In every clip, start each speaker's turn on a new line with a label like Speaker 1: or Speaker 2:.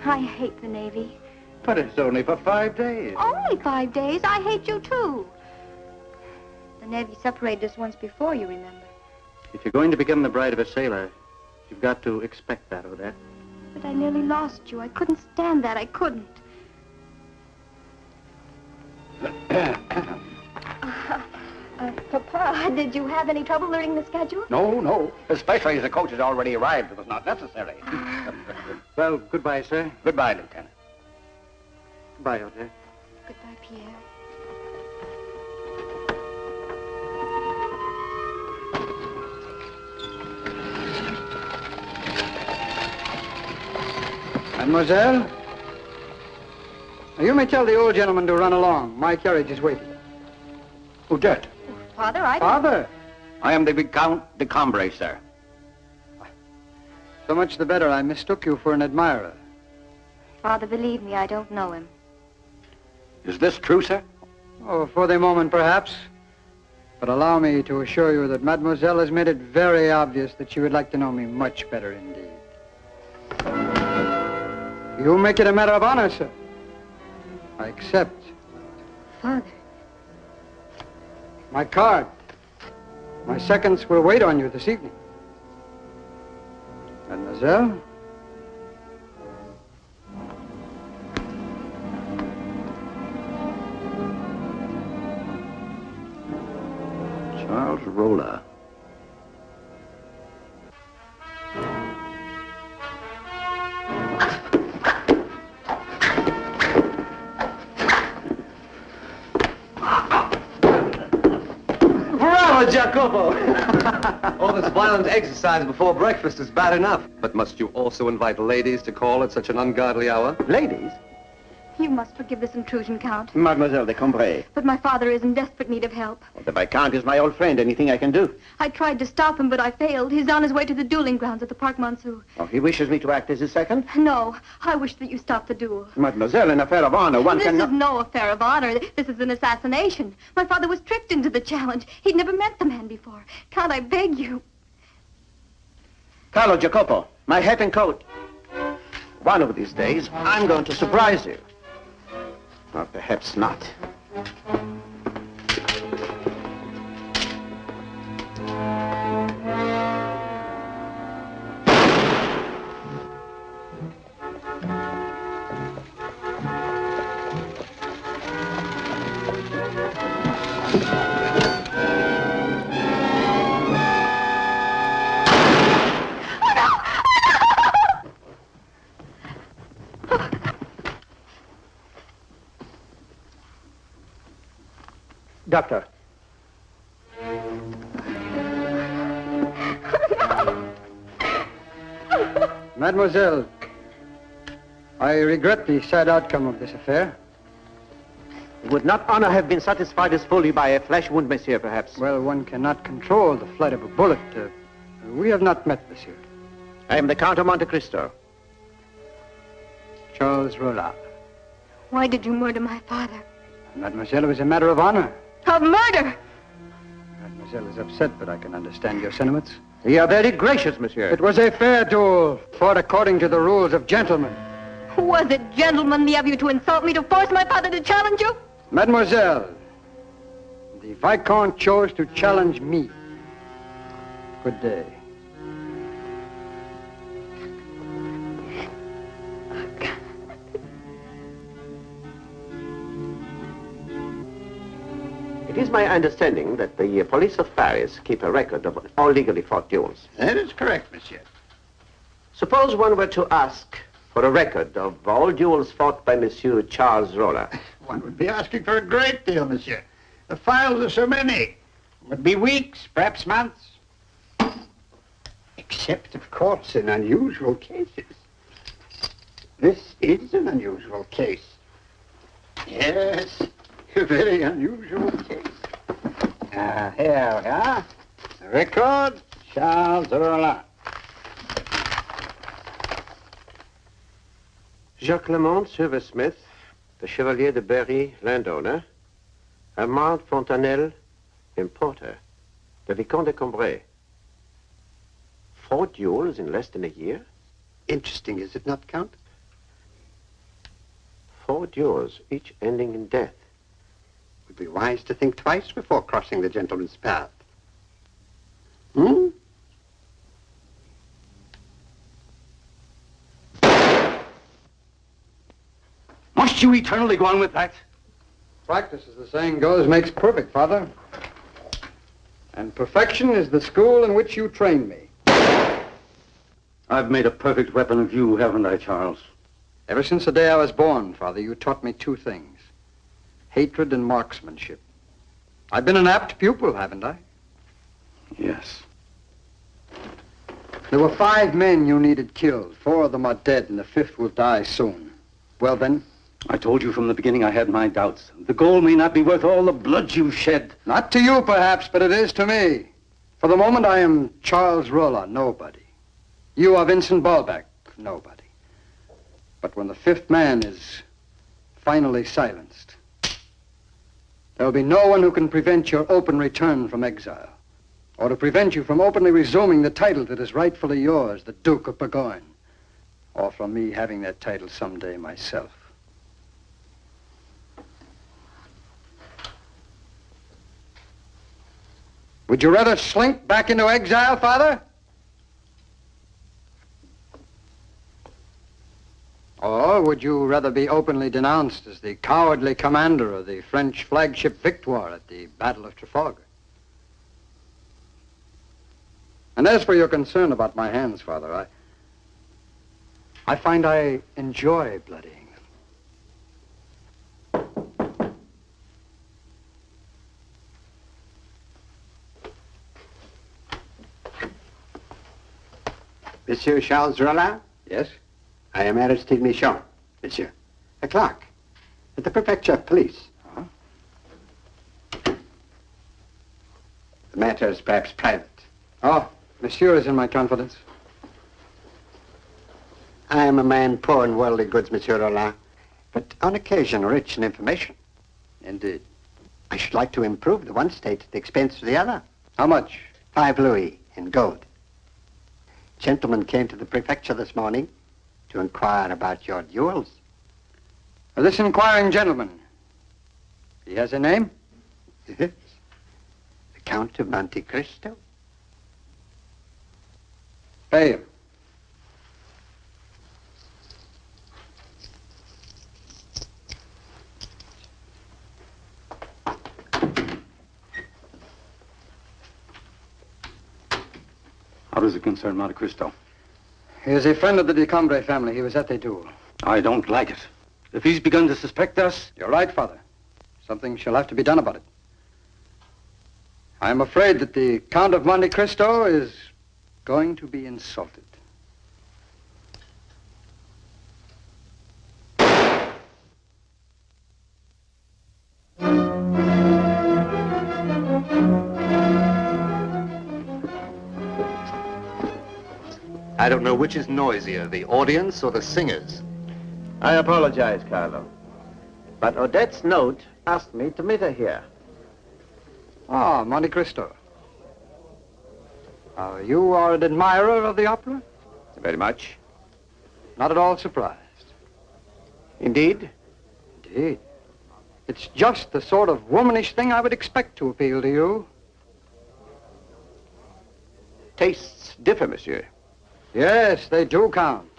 Speaker 1: I hate the Navy.
Speaker 2: But it's only for 5 days.
Speaker 1: Only 5 days? I hate you, too. The Navy separated us once before, you remember.
Speaker 2: If you're going to become the bride of a sailor, you've got to expect that, Odette.
Speaker 1: But I nearly lost you. I couldn't stand that. I couldn't. Papa, did you have any trouble learning the schedule?
Speaker 3: No. Especially as the coach has already arrived. It was not necessary.
Speaker 2: Well, goodbye, sir.
Speaker 3: Goodbye, Lieutenant.
Speaker 2: Goodbye, Odette.
Speaker 1: Goodbye, Pierre.
Speaker 4: Mademoiselle? You may tell the old gentleman to run along. My carriage is waiting.
Speaker 3: Odette.
Speaker 1: Father, I...
Speaker 4: Father?
Speaker 3: I am the Count de Cambrai, sir.
Speaker 4: So much the better. I mistook you for an admirer.
Speaker 1: Father, believe me, I don't know him.
Speaker 3: Is this true, sir?
Speaker 4: Oh, for the moment, perhaps. But allow me to assure you that Mademoiselle has made it very obvious that she would like to know me much better indeed. You make it a matter of honor, sir. I accept.
Speaker 1: Father.
Speaker 4: My card. My seconds will wait on you this evening. Mademoiselle?
Speaker 3: Charles Rolla.
Speaker 5: Bravo, Jacopo! All this violent exercise before breakfast is bad enough. But must you also invite ladies to call at such an ungodly hour?
Speaker 3: Ladies?
Speaker 1: You must forgive this intrusion, Count.
Speaker 3: Mademoiselle de Cambrai.
Speaker 1: But my father is in desperate need of help.
Speaker 3: Well, the Viscount is my old friend. Anything I can do?
Speaker 1: I tried to stop him, but I failed. He's on his way to the dueling grounds at the Parc Monceau.
Speaker 3: Oh, he wishes me to act as his second?
Speaker 1: No, I wish that you stop the duel.
Speaker 3: Mademoiselle, an affair of honor. One
Speaker 1: This
Speaker 3: cannot...
Speaker 1: is no affair of honor. This is an assassination. My father was tricked into the challenge. He'd never met the man before. Count, I beg you.
Speaker 3: Carlo Jacopo, my hat and coat. One of these days, I'm going to surprise you. Or perhaps not. Doctor.
Speaker 4: Mademoiselle, I regret the sad outcome of this affair.
Speaker 3: Would not honor have been satisfied as fully by a flesh wound, monsieur, perhaps?
Speaker 4: Well, one cannot control the flight of a bullet. We have not met, monsieur.
Speaker 3: I am the Count of Monte Cristo.
Speaker 4: Charles Rolla.
Speaker 1: Why did you murder my father?
Speaker 4: Mademoiselle, it was a matter of honor.
Speaker 1: Of murder!
Speaker 4: Mademoiselle is upset, but I can understand your sentiments.
Speaker 3: You are very gracious, monsieur.
Speaker 4: It was a fair duel, fought according to the rules of gentlemen.
Speaker 1: Was it gentlemanly of you to insult me, to force my father to challenge you?
Speaker 4: Mademoiselle, the Viscount chose to challenge me. Good day.
Speaker 3: It is my understanding that the police of Paris keep a record of all legally fought duels.
Speaker 2: That is correct, monsieur.
Speaker 3: Suppose one were to ask for a record of all duels fought by Monsieur Charles Rolla.
Speaker 2: One would be asking for a great deal, monsieur. The files are so many. It would be weeks, perhaps months. Except, of course, in unusual cases. This is an unusual case. Yes, a very unusual case. Here we are. The record, Charles Rolla.
Speaker 3: Jacques Lamont, silversmith, the Chevalier de Berry, landowner, Armand Fontanelle, importer, the Vicomte de Cambrai. 4 duels in less than a year?
Speaker 2: Interesting, is it not, Count?
Speaker 3: 4 duels, each ending in death.
Speaker 2: It would be wise to think twice before crossing the gentleman's path. Hmm?
Speaker 6: Must you eternally go on with that?
Speaker 4: Practice, as the saying goes, makes perfect, Father. And perfection is the school in which you trained me.
Speaker 6: I've made a perfect weapon of you, haven't I, Charles?
Speaker 4: Ever since the day I was born, Father, you taught me 2 things. Hatred and marksmanship. I've been an apt pupil, haven't I?
Speaker 6: Yes.
Speaker 4: There were 5 men you needed killed. 4 of them are dead, and the 5th will die soon. Well, then?
Speaker 6: I told you from the beginning I had my doubts. The goal may not be worth all the blood you've shed.
Speaker 4: Not to you, perhaps, but it is to me. For the moment, I am Charles Rolla, nobody. You are Vincent Balbec, nobody. But when the 5th man is finally silenced, there will be no one who can prevent your open return from exile, or to prevent you from openly resuming the title that is rightfully yours, the Duke of Burgoyne, or from me having that title someday myself. Would you rather slink back into exile, Father? Or would you rather be openly denounced as the cowardly commander of the French flagship Victoire at the Battle of Trafalgar? And as for your concern about my hands, Father, I find I enjoy bloodying them.
Speaker 2: Monsieur Charles Rollin?
Speaker 4: Yes?
Speaker 2: I am Aristide Michon, monsieur. A clerk at the Prefecture of Police. The matter is perhaps private.
Speaker 4: Oh, monsieur is in my confidence.
Speaker 2: I am a man poor in worldly goods, Monsieur Rollin, but on occasion rich in information.
Speaker 4: Indeed.
Speaker 2: I should like to improve the one state at the expense of the other.
Speaker 4: How much?
Speaker 2: 5 louis in gold. Gentleman came to the prefecture this morning to inquire about your duels.
Speaker 4: This inquiring gentleman, he has a name?
Speaker 2: Yes. The Count of Monte Cristo.
Speaker 4: Pay him.
Speaker 6: How does it concern Monte Cristo?
Speaker 4: He is a friend of the Decombre family. He was at the duel.
Speaker 6: I don't like it. If he's begun to suspect us...
Speaker 4: You're right, Father. Something shall have to be done about it. I'm afraid that the Count of Monte Cristo is going to be insulted.
Speaker 5: I don't know which is noisier, the audience or the singers.
Speaker 3: I apologize, Carlo. But Odette's note asked me to meet her here.
Speaker 4: Ah, Monte Cristo. You are an admirer of the opera?
Speaker 3: Very much.
Speaker 4: Not at all surprised.
Speaker 3: Indeed?
Speaker 4: Indeed. It's just the sort of womanish thing I would expect to appeal to you.
Speaker 3: Tastes differ, monsieur.
Speaker 4: Yes, they do count.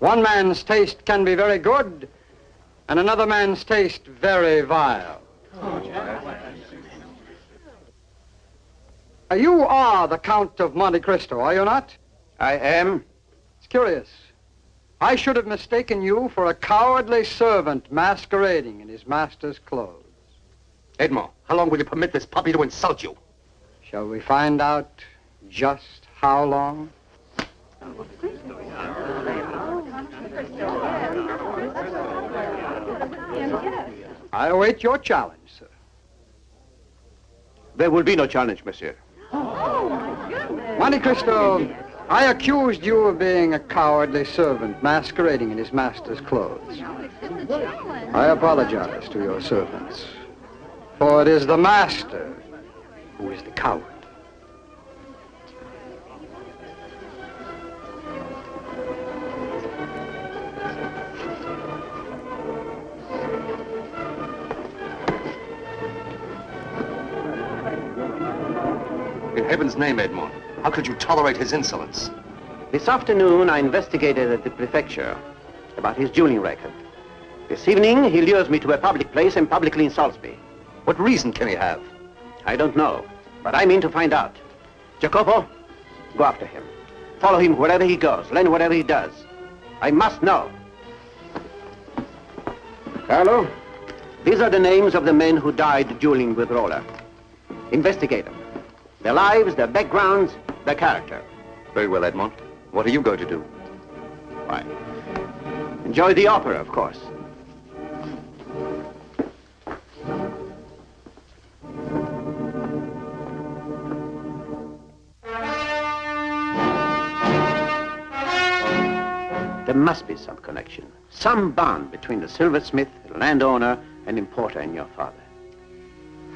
Speaker 4: One man's taste can be very good, and another man's taste very vile. You are the Count of Monte Cristo, are you not?
Speaker 3: I am.
Speaker 4: It's curious. I should have mistaken you for a cowardly servant masquerading in his master's clothes.
Speaker 5: Edmond, how long will you permit this puppy to insult you?
Speaker 4: Shall we find out just how long? I await your challenge, sir.
Speaker 3: There will be no challenge, monsieur.
Speaker 4: Monte Cristo, I accused you of being a cowardly servant masquerading in his master's clothes. I apologize to your servants, for it is the master who is the coward.
Speaker 5: heaven's name, Edmond? How could you tolerate his insolence?
Speaker 3: This afternoon, I investigated at the prefecture about his dueling record. This evening, he lures me to a public place and publicly insults me.
Speaker 5: What reason can he have?
Speaker 3: I don't know, but I mean to find out. Jacopo, go after him. Follow him wherever he goes, learn whatever he does. I must know. Carlo, these are the names of the men who died dueling with Rolla. Investigate them. Their lives, their backgrounds, their character.
Speaker 5: Very well, Edmond. What are you going to do?
Speaker 3: Why, enjoy the opera, of course. There must be some connection, some bond between the silversmith, the landowner, and importer and your father.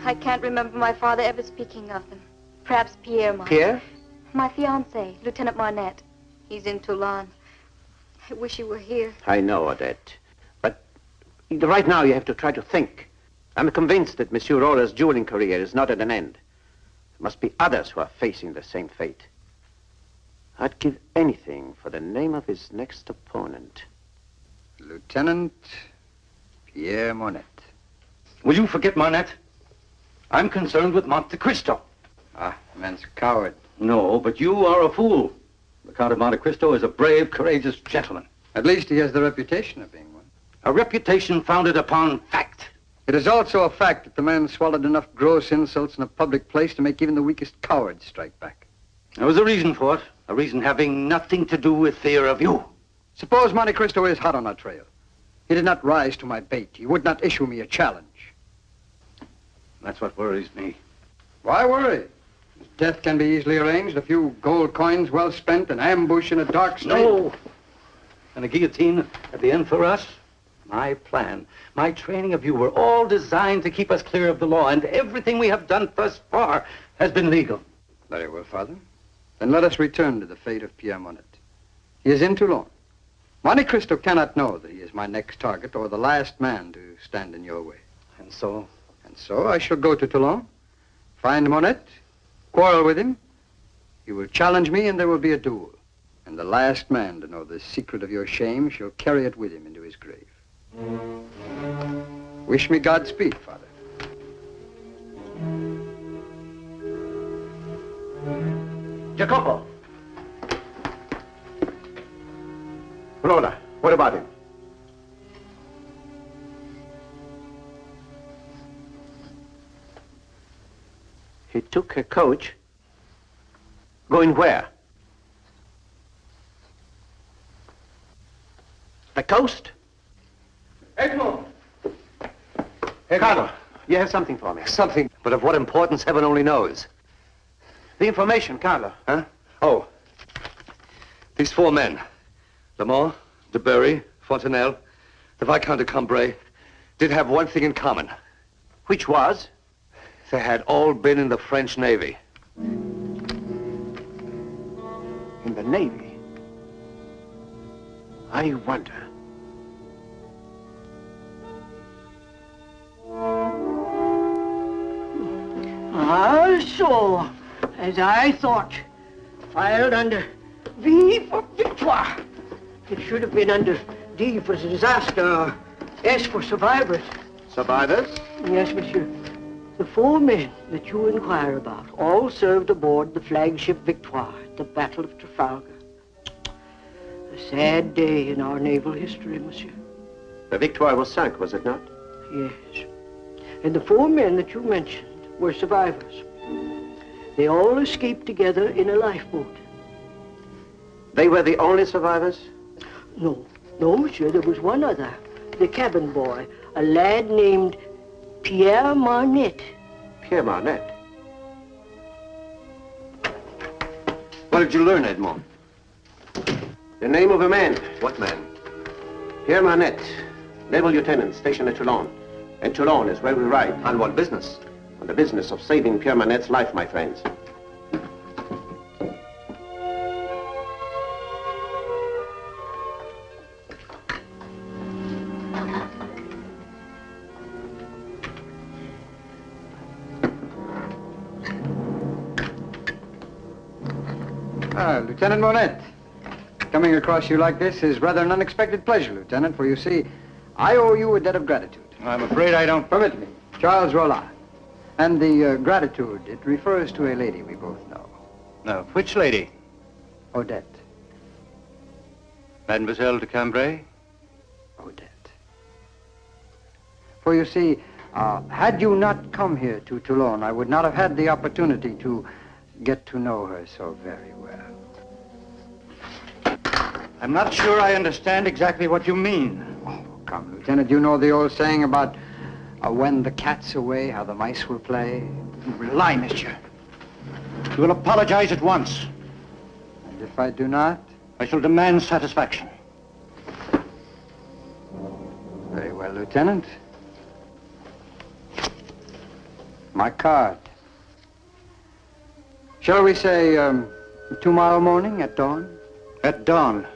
Speaker 1: I can't remember my father ever speaking of them. Perhaps Pierre might.
Speaker 3: Pierre?
Speaker 1: My fiancé, Lieutenant Marnette. He's in Toulon. I wish he were here.
Speaker 3: I know, Odette. But right now you have to try to think. I'm convinced that Monsieur Rolla's dueling career is not at an end. There must be others who are facing the same fate. I'd give anything for the name of his next opponent.
Speaker 4: Lieutenant Pierre Monette.
Speaker 6: Will you forget Monette? I'm concerned with Monte Cristo.
Speaker 4: Ah, the man's a coward.
Speaker 6: No, but you are a fool. The Count of Monte Cristo is a brave, courageous gentleman.
Speaker 4: At least he has the reputation of being one.
Speaker 6: A reputation founded upon fact.
Speaker 4: It is also a fact that the man swallowed enough gross insults in a public place to make even the weakest coward strike back.
Speaker 6: There was a reason for it. A reason having nothing to do with fear of you.
Speaker 4: Suppose Monte Cristo is hot on our trail. He did not rise to my bait. He would not issue me a challenge.
Speaker 6: That's what worries me.
Speaker 4: Why worry? His death can be easily arranged. A few gold coins well spent, an ambush in a dark street.
Speaker 6: No. And a guillotine at the end for us? My plan, my training of you were all designed to keep us clear of the law, and everything we have done thus far has been legal.
Speaker 4: Very well, Father. Then let us return to the fate of Pierre Monette. He is in Toulon. Monte Cristo cannot know that he is my next target or the last man to stand in your way.
Speaker 6: And so?
Speaker 4: And so I shall go to Toulon, find Monette, quarrel with him. He will challenge me and there will be a duel. And the last man to know the secret of your shame shall carry it with him into his grave. Wish me Godspeed, Father.
Speaker 3: Jacopo! Rolla, what about him? He took a coach. Going where? The coast?
Speaker 5: Edmond!
Speaker 3: Carlo, you have something for me.
Speaker 5: Something, but of what importance, heaven only knows.
Speaker 3: The information, Carlo.
Speaker 5: Huh? Oh. These four men, Lamont, de Berry, Fontenelle, the Viscount de Cambrai, did have one thing in common.
Speaker 3: Which was?
Speaker 5: They had all been in the French Navy.
Speaker 3: In the Navy. I wonder.
Speaker 7: Ah, so, as I thought, filed under V for victoire. It should have been under D for disaster, or S for survivors.
Speaker 3: Survivors?
Speaker 7: Yes, monsieur. The four men that you inquire about all served aboard the flagship Victoire at the Battle of Trafalgar. A sad day in our naval history, monsieur.
Speaker 3: The Victoire was sunk, was it not?
Speaker 7: Yes. And the four men that you mentioned were survivors. They all escaped together in a lifeboat.
Speaker 3: They were the only survivors?
Speaker 7: No, monsieur, there was one other. The cabin boy, a lad named Pierre Marnette.
Speaker 3: Pierre Marnette?
Speaker 5: What did you learn, Edmond?
Speaker 3: The name of a man.
Speaker 5: What man?
Speaker 3: Pierre Marnette, naval lieutenant stationed at Toulon. And Toulon is where we ride.
Speaker 5: On what business?
Speaker 3: On the business of saving Pierre Marnette's life, my friends.
Speaker 4: Lieutenant Monette, coming across you like this is rather an unexpected pleasure, Lieutenant, for you see, I owe you a debt of gratitude.
Speaker 6: I'm afraid I don't.
Speaker 4: Permit me, Charles Rolla. And the gratitude, it refers to a lady we both know.
Speaker 6: No, which lady?
Speaker 4: Odette.
Speaker 6: Mademoiselle de Cambrai?
Speaker 4: Odette. For you see, had you not come here to Toulon, I would not have had the opportunity to get to know her so very well.
Speaker 6: I'm not sure I understand exactly what you mean.
Speaker 4: Oh, come, Lieutenant, you know the old saying about when the cat's away, how the mice will play?
Speaker 6: Lie, monsieur. You will apologize at once.
Speaker 4: And if I do not?
Speaker 6: I shall demand satisfaction.
Speaker 4: Very well, Lieutenant. My card. Shall we say, tomorrow morning at dawn?
Speaker 6: At dawn.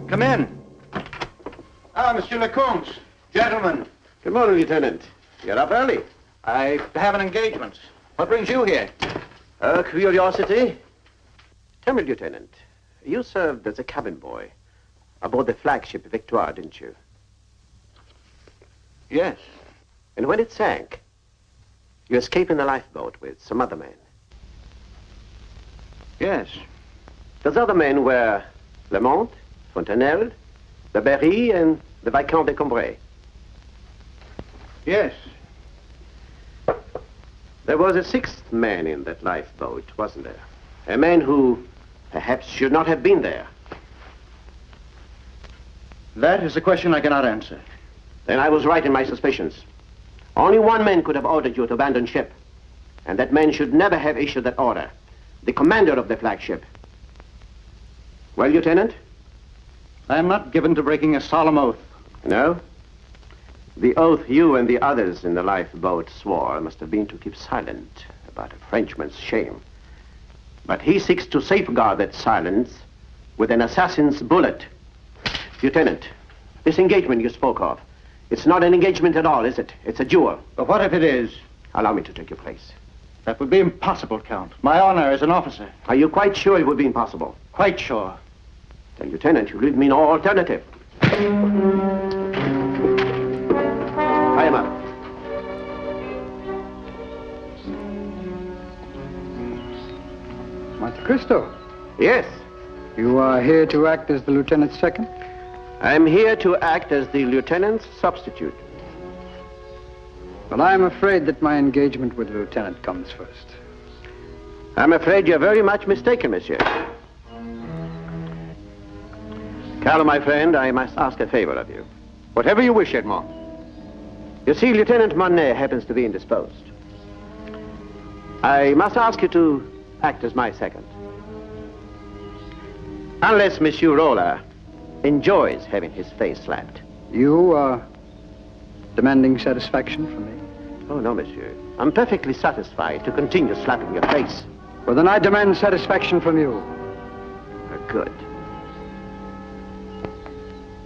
Speaker 6: Come in.
Speaker 3: Ah, Monsieur Lecomte. Gentlemen. Good morning, Lieutenant. You're up early.
Speaker 6: I have an engagement. What brings you here?
Speaker 3: Curiosity. Tell me, Lieutenant, you served as a cabin boy aboard the flagship Victoire, didn't you?
Speaker 6: Yes.
Speaker 3: And when it sank, you escaped in the lifeboat with some other men.
Speaker 6: Yes.
Speaker 3: Those other men were Lamont, Fontenelle, the Berry, and the Viscount de Cambrai.
Speaker 6: Yes.
Speaker 3: There was a sixth man in that lifeboat, wasn't there? A man who perhaps should not have been there.
Speaker 6: That is a question I cannot answer.
Speaker 3: Then I was right in my suspicions. Only one man could have ordered you to abandon ship. And that man should never have issued that order. The commander of the flagship. Well, Lieutenant?
Speaker 6: I am not given to breaking a solemn oath.
Speaker 3: No? The oath you and the others in the lifeboat swore must have been to keep silent about a Frenchman's shame. But he seeks to safeguard that silence with an assassin's bullet. Lieutenant, this engagement you spoke of, it's not an engagement at all, is it? It's a duel.
Speaker 6: But what if it is?
Speaker 3: Allow me to take your place.
Speaker 6: That would be impossible, Count. My honor as an officer.
Speaker 3: Are you quite sure it would be impossible?
Speaker 6: Quite sure.
Speaker 3: Then, Lieutenant, you leave me no alternative. Tie him up.
Speaker 4: Monte Cristo,
Speaker 3: Yes,
Speaker 4: you are here to act as the lieutenant's second?
Speaker 3: I'm here to act as the lieutenant's substitute.
Speaker 4: Well, I'm afraid that my engagement with the lieutenant comes first.
Speaker 3: I'm afraid you're very much mistaken, monsieur. Carlo, my friend, I must ask a favor of you.
Speaker 6: Whatever you wish, Edmond.
Speaker 3: You see, Lieutenant Monet happens to be indisposed. I must ask you to act as my second. Unless Monsieur Rolla enjoys having his face slapped.
Speaker 4: You are demanding satisfaction from me?
Speaker 3: Oh, no, monsieur. I'm perfectly satisfied to continue slapping your face.
Speaker 4: Well, then I demand satisfaction from you.
Speaker 3: Good.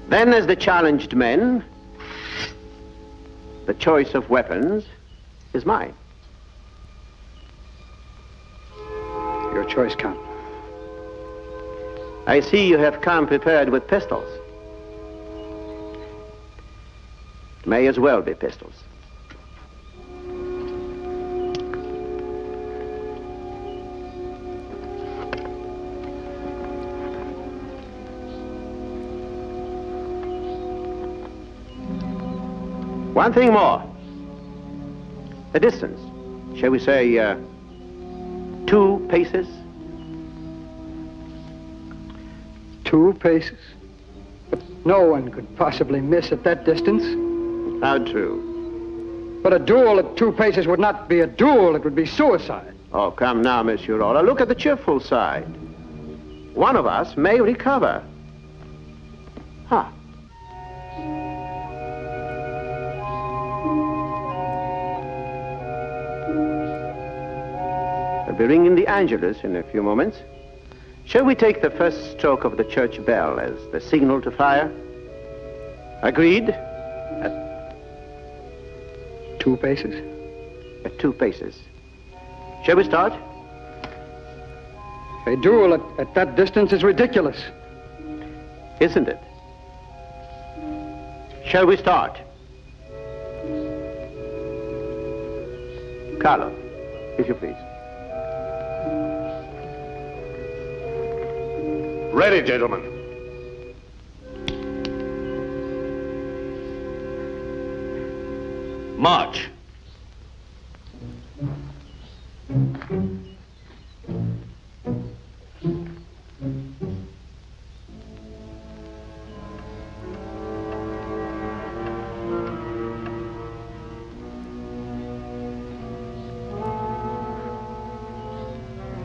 Speaker 3: Then, as the challenged men, the choice of weapons is mine.
Speaker 4: Your choice, Count.
Speaker 3: I see you have come prepared with pistols. May as well be pistols. One thing more. The distance. Shall we say, 2 paces?
Speaker 4: 2 paces? But no one could possibly miss at that distance.
Speaker 3: How true.
Speaker 4: But a duel at 2 paces would not be a duel, it would be suicide.
Speaker 3: Oh, come now, Monsieur Rolla. Look at the cheerful side. One of us may recover. Huh. I'll be ringing the Angelus in a few moments. Shall we take the first stroke of the church bell as the signal to fire? Agreed? At
Speaker 4: 2 paces?
Speaker 3: At 2 paces. Shall we start?
Speaker 4: A duel at that distance is ridiculous.
Speaker 3: Isn't it? Shall we start? Carlo, if you please.
Speaker 5: Ready, gentlemen. March.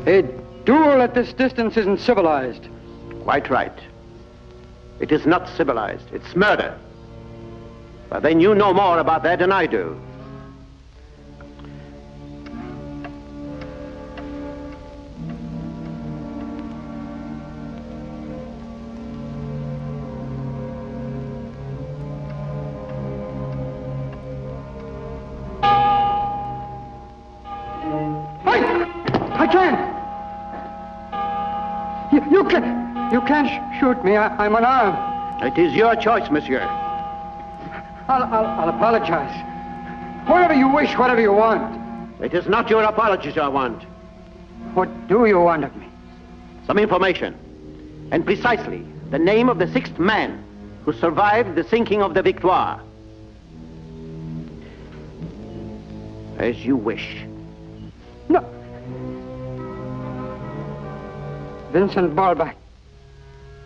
Speaker 4: A duel at this distance isn't civilized.
Speaker 3: Quite right. It is not civilized. It's murder. But then you know more about that than I do.
Speaker 4: I can't. You can't shoot me. I'm unarmed.
Speaker 3: It is your choice, monsieur.
Speaker 4: I'll apologize. Whatever you wish, whatever you want.
Speaker 3: It is not your apologies I want.
Speaker 4: What do you want of me?
Speaker 3: Some information. And precisely the name of the 6th man who survived the sinking of the Victoire. As you wish.
Speaker 4: No. Vincent Balbec.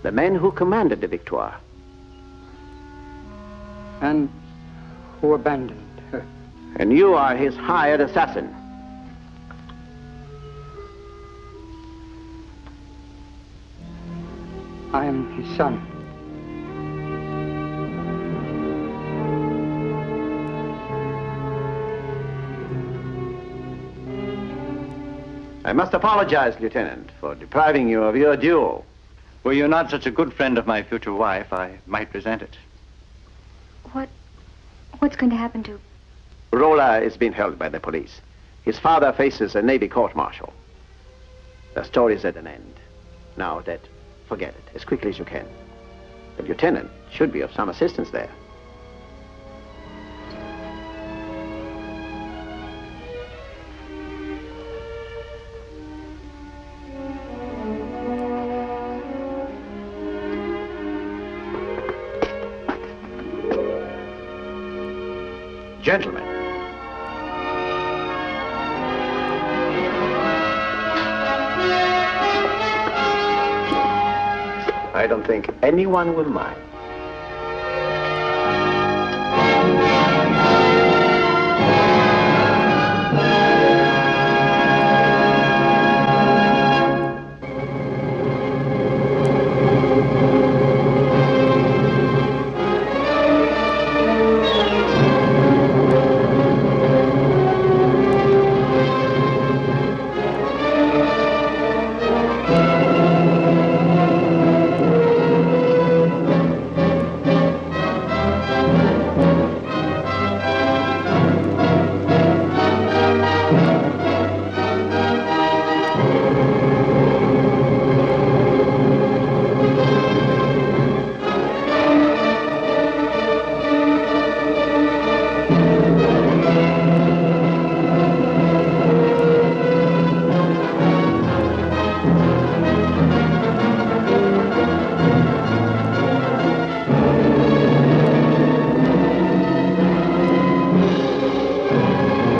Speaker 3: The man who commanded the Victoire.
Speaker 4: And who abandoned her.
Speaker 3: And you are his hired assassin.
Speaker 4: I am his son.
Speaker 3: I must apologize, Lieutenant, for depriving you of your duel.
Speaker 8: Were you not such a good friend of my future wife, I might resent it.
Speaker 1: What's going to happen to...
Speaker 3: Rolla is being held by the police. His father faces a Navy court-martial. The story's at an end. Now, Dad, forget it as quickly as you can. The lieutenant should be of some assistance there. Gentlemen. I don't think anyone will mind.